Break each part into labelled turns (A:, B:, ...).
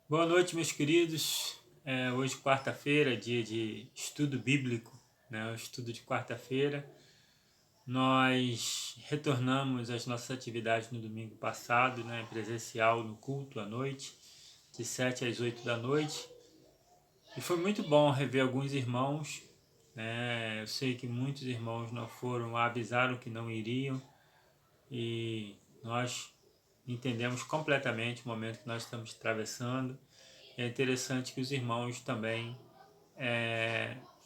A: Boa noite, meus queridos. Hoje, quarta-feira, dia de estudo bíblico, né? O estudo de quarta-feira. Nós retornamos às nossas atividades no domingo passado, né? Presencial no culto à noite, de 7 às 8 da noite. E foi muito bom rever alguns irmãos, né? Eu sei que muitos irmãos não foram, avisaram que não iriam, e nós entendemos completamente o momento que nós estamos atravessando. É interessante que os irmãos também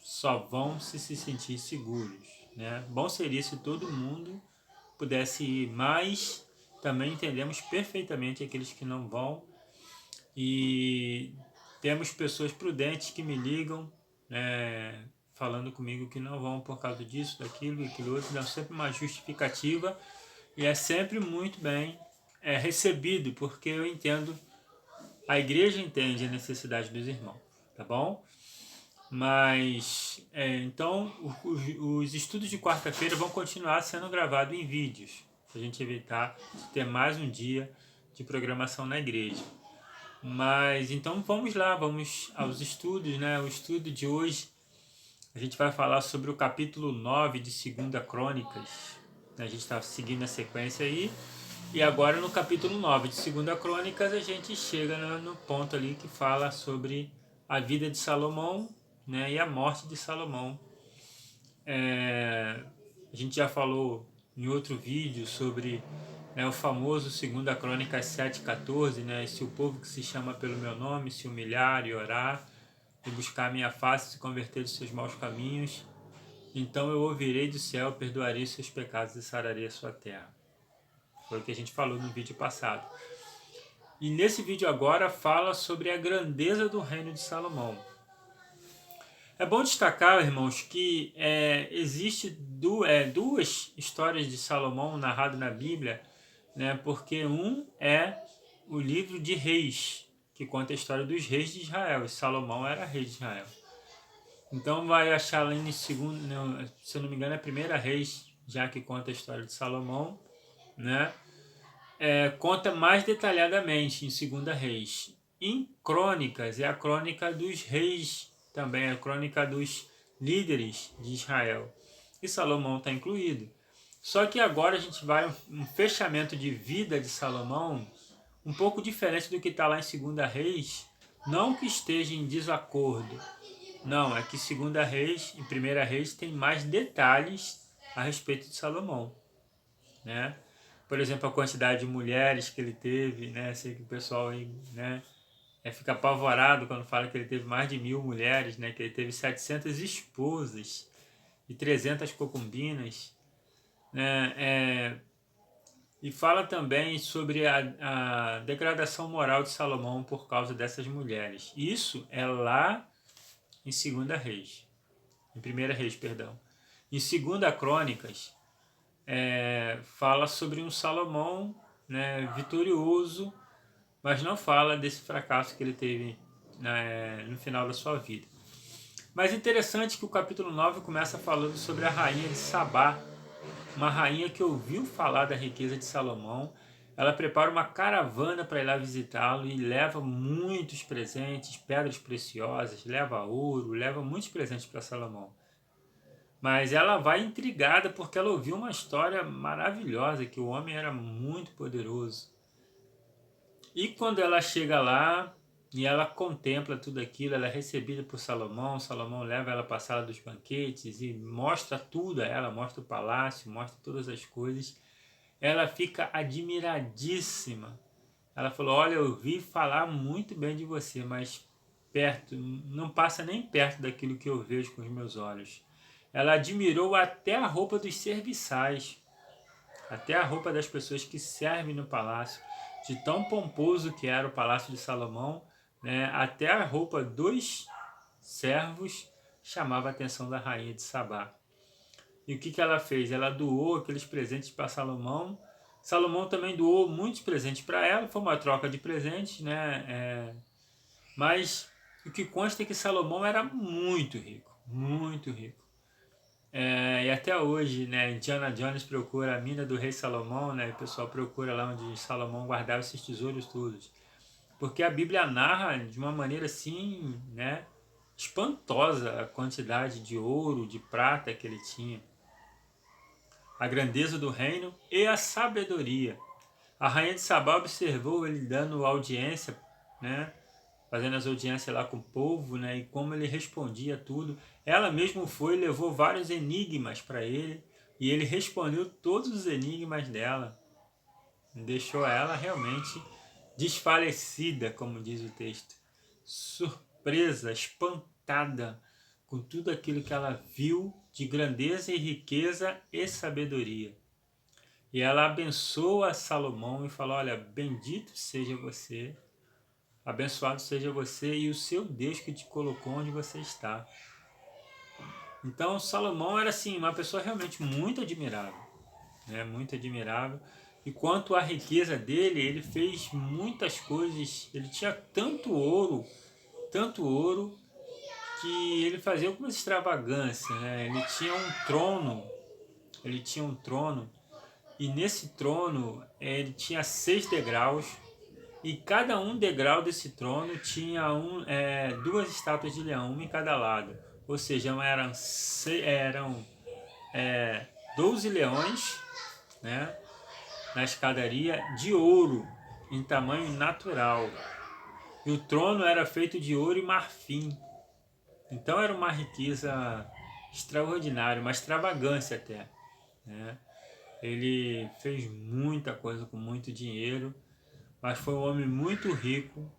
A: só vão se sentir seguros, né? Bom seria se todo mundo pudesse ir, mas também entendemos perfeitamente aqueles que não vão, e temos pessoas prudentes que me ligam, falando comigo que não vão por causa disso, daquilo e aquilo outro, dão sempre uma justificativa, e é sempre muito bem recebido, porque eu entendo, a igreja entende a necessidade dos irmãos, tá bom? Mas, então, os estudos de quarta-feira vão continuar sendo gravados em vídeos, para a gente evitar ter mais um dia de programação na igreja. Mas, então, vamos lá, vamos aos estudos, né? O estudo de hoje, a gente vai falar sobre o capítulo 9 de 2 Crônicas. A gente está seguindo a sequência aí. E agora no capítulo 9 de 2 Crônicas a gente chega no ponto ali que fala sobre a vida de Salomão, né, e a morte de Salomão. A gente já falou em outro vídeo sobre, né, o famoso 2 Crônicas 7,14, né, se o povo que se chama pelo meu nome se humilhar e orar e buscar a minha face e se converter dos seus maus caminhos, então eu ouvirei do céu, perdoarei seus pecados e sararei a sua terra. Foi o que a gente falou no vídeo passado. E nesse vídeo agora fala sobre a grandeza do reino de Salomão. É bom destacar, irmãos, que existe duas histórias de Salomão narradas na Bíblia, né? Porque um é o livro de Reis, que conta a história dos reis de Israel, e Salomão era rei de Israel. Então vai achar lá em segundo, se eu não me engano, é a primeira Reis, já que conta a história de Salomão, né? Conta mais detalhadamente em Segunda Reis. Em Crônicas é a crônica dos reis, também é a crônica dos líderes de Israel. E Salomão está incluído. Só que agora a gente vai um fechamento de vida de Salomão um pouco diferente do que está lá em Segunda Reis. Não que esteja em desacordo. Não, é que Segunda Reis e Primeira Reis tem mais detalhes a respeito de Salomão, né? Por exemplo, a quantidade de mulheres que ele teve, né? Sei que o pessoal aí, né, fica apavorado quando fala que ele teve mais de 1.000 mulheres, né? Que ele teve 700 esposas e 300 concubinas, né? E fala também sobre a degradação moral de Salomão por causa dessas mulheres. Isso é lá em Segunda Reis, em Primeira Reis, perdão. Em Segunda Crônicas, fala sobre um Salomão, né, vitorioso, mas não fala desse fracasso que ele teve, né, no final da sua vida. Mas interessante que o capítulo 9 começa falando sobre a rainha de Sabá, uma rainha que ouviu falar da riqueza de Salomão. Ela prepara uma caravana para ir lá visitá-lo e leva muitos presentes, pedras preciosas, leva ouro, leva muitos presentes para Salomão. Mas ela vai intrigada porque ela ouviu uma história maravilhosa, que o homem era muito poderoso. E quando ela chega lá e ela contempla tudo aquilo, ela é recebida por Salomão, Salomão leva ela para a sala dos banquetes e mostra tudo a ela, mostra o palácio, mostra todas as coisas. Ela fica admiradíssima. Ela falou, olha, eu ouvi falar muito bem de você, mas perto, não passa nem perto daquilo que eu vejo com os meus olhos. Ela admirou até a roupa dos serviçais, até a roupa das pessoas que servem no palácio, de tão pomposo que era o palácio de Salomão, né? Até a roupa dos servos chamava a atenção da rainha de Sabá. E o que ela fez? Ela doou aqueles presentes para Salomão. Salomão também doou muitos presentes para ela, foi uma troca de presentes, né? Mas o que consta é que Salomão era muito rico, muito rico. E até hoje, né, Indiana Jones procura a mina do rei Salomão, né, o pessoal procura lá onde Salomão guardava esses tesouros todos. porque a Bíblia narra de uma maneira assim, né, espantosa a quantidade de ouro, de prata que ele tinha, a grandeza do reino e a sabedoria. A rainha de Sabá observou ele dando audiência, né, fazendo as audiências lá com o povo, né, e como ele respondia tudo. Ela mesma foi e levou vários enigmas para ele, e ele respondeu todos os enigmas dela. Deixou ela realmente desfalecida, como diz o texto, surpresa, espantada com tudo aquilo que ela viu de grandeza e riqueza e sabedoria. E ela abençoa Salomão e fala: olha, bendito seja você, abençoado seja você e o seu Deus que te colocou onde você está. Então Salomão era assim uma pessoa realmente muito admirável, né? Muito admirável. E quanto à riqueza dele, ele fez muitas coisas. Ele tinha tanto ouro, que ele fazia algumas extravagâncias, né? Ele tinha um trono, e nesse trono ele tinha 6 degraus, e cada um degrau desse trono tinha duas estátuas de leão, uma em cada lado. Ou seja, eram 12 leões, né, na escadaria de ouro, em tamanho natural. E o trono era feito de ouro e marfim. Então era uma riqueza extraordinária, uma extravagância até, né? Ele fez muita coisa com muito dinheiro, mas foi um homem muito rico,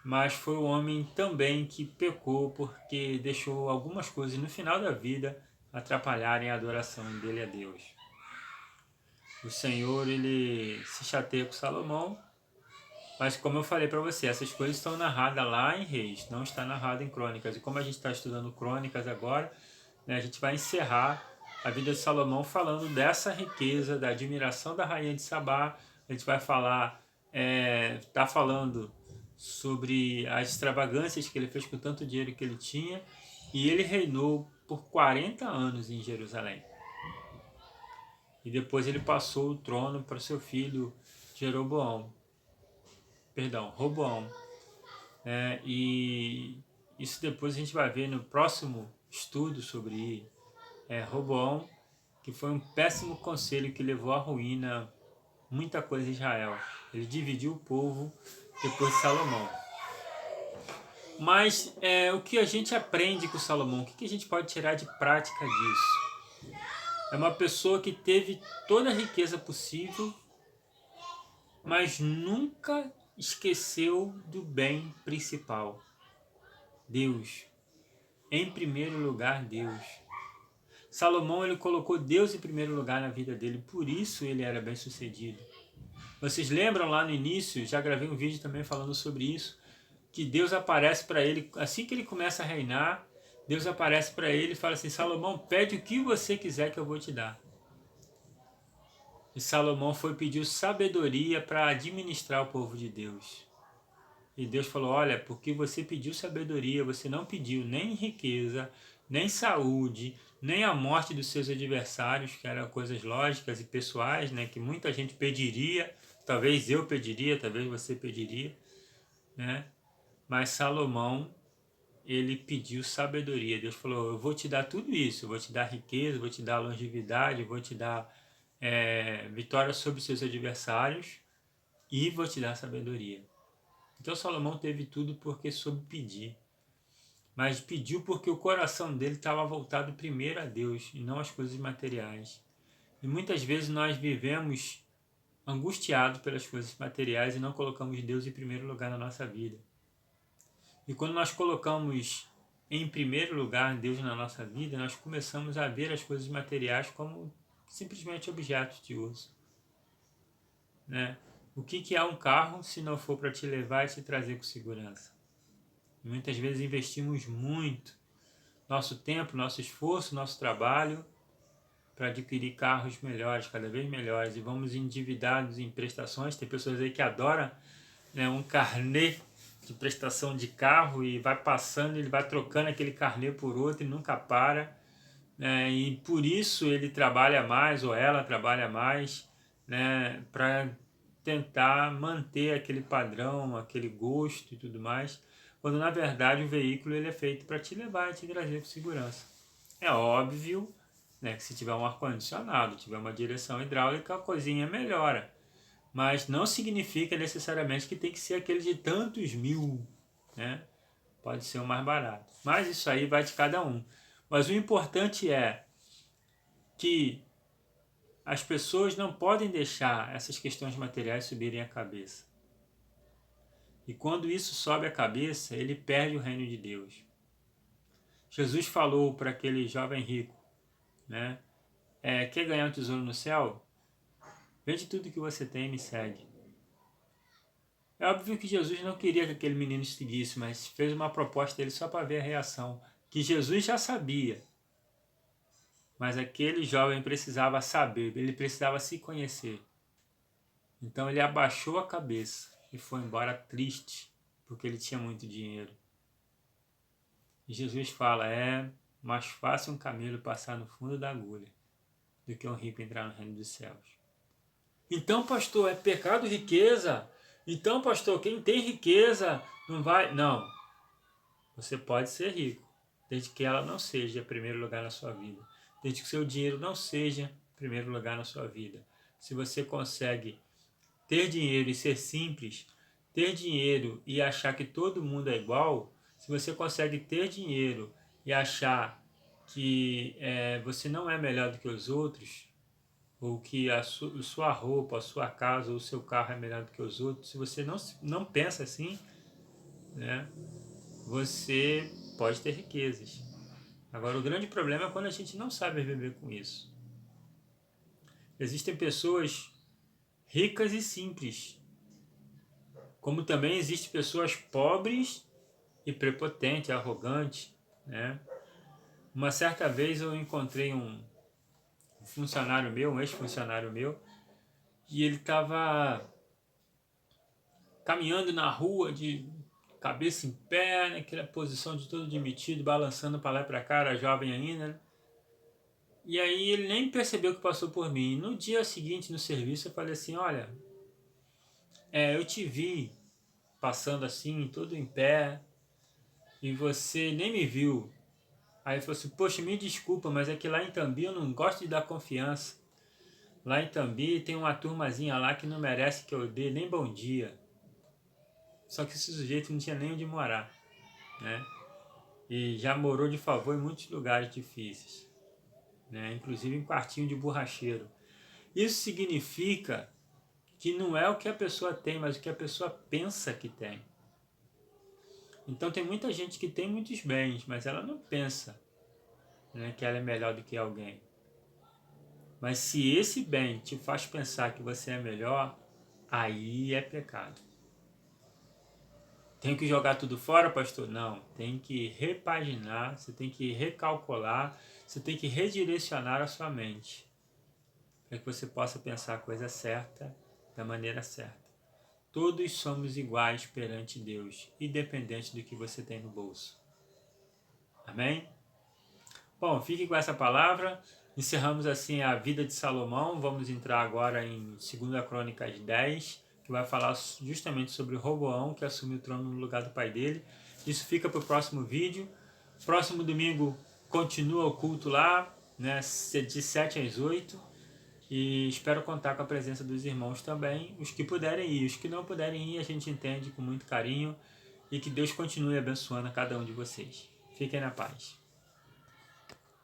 A: mas foi um homem também que pecou porque deixou algumas coisas no final da vida atrapalharem a adoração dele a Deus. O Senhor, ele se chateia com Salomão, mas como eu falei para você, essas coisas estão narradas lá em Reis, não está narrado em Crônicas. E como a gente está estudando Crônicas agora, né, a gente vai encerrar a vida de Salomão falando dessa riqueza, da admiração da rainha de Sabá. A gente vai falar, tá falando sobre as extravagâncias que ele fez com tanto dinheiro que ele tinha, e ele reinou por 40 anos em Jerusalém. E depois ele passou o trono para seu filho Roboão. E isso depois a gente vai ver no próximo estudo sobre Roboão, que foi um péssimo conselho que levou à ruína muita coisa em Israel. Ele dividiu o povo depois de Salomão. Mas o que a gente aprende com Salomão? O que a gente pode tirar de prática disso? É uma pessoa que teve toda a riqueza possível, mas nunca esqueceu do bem principal. Deus. Em primeiro lugar, Deus. Salomão, ele colocou Deus em primeiro lugar na vida dele, por isso ele era bem sucedido. Vocês lembram lá no início, já gravei um vídeo também falando sobre isso, que Deus aparece para ele, assim que ele começa a reinar, Deus aparece para ele e fala assim: Salomão, pede o que você quiser que eu vou te dar. E Salomão foi pedir sabedoria para administrar o povo de Deus. E Deus falou: olha, porque você pediu sabedoria, você não pediu nem riqueza, nem saúde, nem a morte dos seus adversários, que eram coisas lógicas e pessoais, né, que muita gente pediria, talvez eu pediria, talvez você pediria, né? Mas Salomão, ele pediu sabedoria. Deus falou: eu vou te dar tudo isso, eu vou te dar riqueza, vou te dar longevidade, vou te dar vitória sobre os seus adversários e vou te dar sabedoria. Então Salomão teve tudo porque soube pedir. Mas pediu porque o coração dele estava voltado primeiro a Deus e não às coisas materiais. E muitas vezes nós vivemos angustiados pelas coisas materiais e não colocamos Deus em primeiro lugar na nossa vida. E quando nós colocamos em primeiro lugar Deus na nossa vida, nós começamos a ver as coisas materiais como simplesmente objetos de uso, né? O que é um carro se não for para te levar e te trazer com segurança? Muitas vezes investimos muito nosso tempo, nosso esforço, nosso trabalho para adquirir carros melhores, cada vez melhores, e vamos endividados em prestações. Tem pessoas aí que adoram, né, um carnê de prestação de carro e vai passando, ele vai trocando aquele carnê por outro e nunca para, né, e por isso ele trabalha mais ou ela trabalha mais, né, para tentar manter aquele padrão, aquele gosto e tudo mais, quando na verdade o veículo ele é feito para te levar e te trazer com segurança. É óbvio, né, que se tiver um ar-condicionado, tiver uma direção hidráulica, a coisinha melhora. Mas não significa necessariamente que tem que ser aquele de tantos mil, né? Pode ser o mais barato. Mas isso aí vai de cada um. Mas o importante é que as pessoas não podem deixar essas questões materiais subirem a cabeça. E quando isso sobe a cabeça, ele perde o reino de Deus. Jesus falou para aquele jovem rico, né? Quer ganhar um tesouro no céu? Vende tudo que você tem e me segue. É óbvio que Jesus não queria que aquele menino seguisse, mas fez uma proposta dele só para ver a reação. Que Jesus já sabia. Mas aquele jovem precisava saber, ele precisava se conhecer. Então ele abaixou a cabeça e foi embora triste, porque ele tinha muito dinheiro. E Jesus fala, é mais fácil um camelo passar no fundo da agulha do que um rico entrar no reino dos céus. Então, pastor, é pecado riqueza? Então, pastor, quem tem riqueza não vai... Não, você pode ser rico, desde que ela não seja primeiro lugar na sua vida. Desde que o seu dinheiro não seja primeiro lugar na sua vida. Se você consegue ter dinheiro e ser simples, ter dinheiro e achar que todo mundo é igual, se você consegue ter dinheiro e achar que você não é melhor do que os outros, ou que a sua roupa, a sua casa ou o seu carro é melhor do que os outros, se você não pensa assim, né, você pode ter riquezas. Agora, o grande problema é quando a gente não sabe viver com isso. Existem pessoas ricas e simples, como também existem pessoas pobres e prepotentes, arrogantes, né? Uma certa vez eu encontrei um funcionário meu, um ex-funcionário meu, e ele estava caminhando na rua de cabeça em pé, naquela posição de todo demitido, balançando para lá e para cá, era jovem ainda, né? E aí ele nem percebeu que passou por mim. No dia seguinte, no serviço, eu falei assim, olha, eu te vi passando assim, todo em pé, e você nem me viu. Aí ele falou assim, poxa, me desculpa, mas é que lá em Tambi eu não gosto de dar confiança. Lá em Tambi tem uma turmazinha lá que não merece que eu dê nem bom dia. Só que esse sujeito não tinha nem onde morar, né? E já morou de favor em muitos lugares difíceis, né? Inclusive em quartinho de borracheiro. Isso significa que não é o que a pessoa tem, mas o que a pessoa pensa que tem. Então tem muita gente que tem muitos bens, mas ela não pensa, né, que ela é melhor do que alguém. Mas se esse bem te faz pensar que você é melhor, aí é pecado. Tem que jogar tudo fora, pastor? Não, tem que repaginar, você tem que recalcular, você tem que redirecionar a sua mente, para que você possa pensar a coisa certa, da maneira certa. Todos somos iguais perante Deus, independente do que você tem no bolso. Amém? Bom, fique com essa palavra. Encerramos assim a vida de Salomão. Vamos entrar agora em 2 Crônicas 10, que vai falar justamente sobre Roboão, que assumiu o trono no lugar do pai dele. Isso fica para o próximo vídeo. Próximo domingo continua o culto lá, né, de 7 às 8. E espero contar com a presença dos irmãos também, os que puderem ir. Os que não puderem ir, a gente entende com muito carinho. E que Deus continue abençoando a cada um de vocês. Fiquem na paz.